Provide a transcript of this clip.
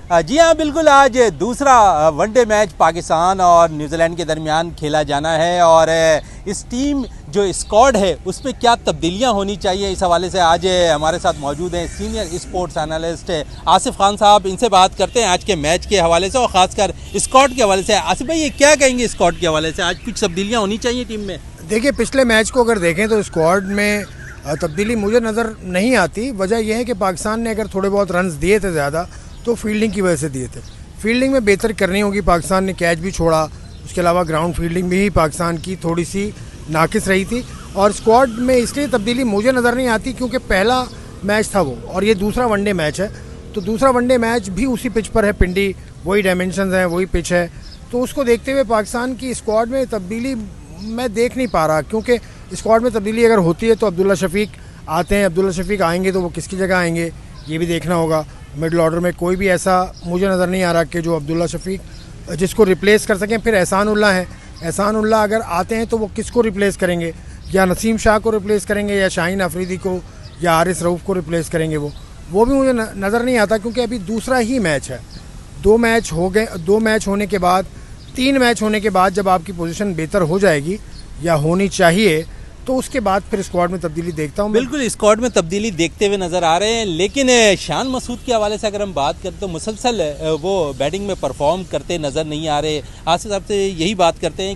जी हाँ, बिल्कुल। आज दूसरा वनडे मैच पाकिस्तान और न्यूजीलैंड के दरमियान खेला जाना है और इस टीम जो स्क्वाड है उसमें क्या तब्दीलियां होनी चाहिए, इस हवाले से आज हमारे साथ मौजूद हैं senior sports analyst Asif Khan साहब। इनसे बात करते हैं आज के मैच के हवाले से और ख़ासकर स्क्वाड के हवाले से। आसिफ भाई, ये क्या कहेंगे स्क्वाड के हवाले से, आज कुछ तब्दीलियाँ होनी चाहिए टीम में? देखिए, पिछले मैच को अगर देखें तो स्क्वाड में तब्दीली मुझे नज़र नहीं आती। वजह यह है कि पाकिस्तान ने अगर थोड़े बहुत रन्स दिए थे ज़्यादा तो फील्डिंग की वजह से दिए थे। फील्डिंग में बेहतर करनी होगी। पाकिस्तान ने कैच भी छोड़ा, उसके अलावा ग्राउंड फील्डिंग भी पाकिस्तान की थोड़ी सी नाकिस रही थी। और स्क्वाड में इसलिए तब्दीली मुझे नज़र नहीं आती क्योंकि पहला मैच था वो और ये दूसरा वनडे मैच है। तो दूसरा वनडे मैच भी उसी पिच पर है, पिंडी, वही डायमेंशंस हैं, वही पिच है। तो उसको देखते हुए पाकिस्तान की स्क्वाड में तब्दीली मैं देख नहीं पा रहा, क्योंकि स्क्वाड में तब्दीली अगर होती है तो अब्दुल्ला शफीक आते हैं। अब्दुल्ला शफीक आएंगे तो वो किसकी जगह आएंगे ये भी देखना होगा। मिडिल ऑर्डर में कोई भी ऐसा मुझे नज़र नहीं आ रहा कि जो अब्दुल्ला शफीक जिसको रिप्लेस कर सकें। फिर एहसान उल्लाह है, एहसान उल्लाह अगर आते हैं तो वो किसको रिप्लेस करेंगे? या नसीम शाह को रिप्लेस करेंगे या शाहीन अफरीदी को या हारिस रऊफ़ को रिप्लेस करेंगे? वो भी मुझे नज़र नहीं आता, क्योंकि अभी दूसरा ही मैच है। 2 मैच हो गए, 2 मैच होने के बाद, 3 मैच होने के बाद जब आपकी पोजीशन बेहतर हो जाएगी या होनी चाहिए तो उसके बाद फिर स्क्वाड में तब्दीली देखता हूँ। बिल्कुल, स्क्वाड में तब्दीली देखते हुए नज़र आ रहे हैं। लेकिन शान मसूद के हवाले से अगर हम बात करें तो मुसलसल वो बैटिंग में परफॉर्म करते नज़र नहीं आ रहे। आसिफ साहब से यही बात करते हैं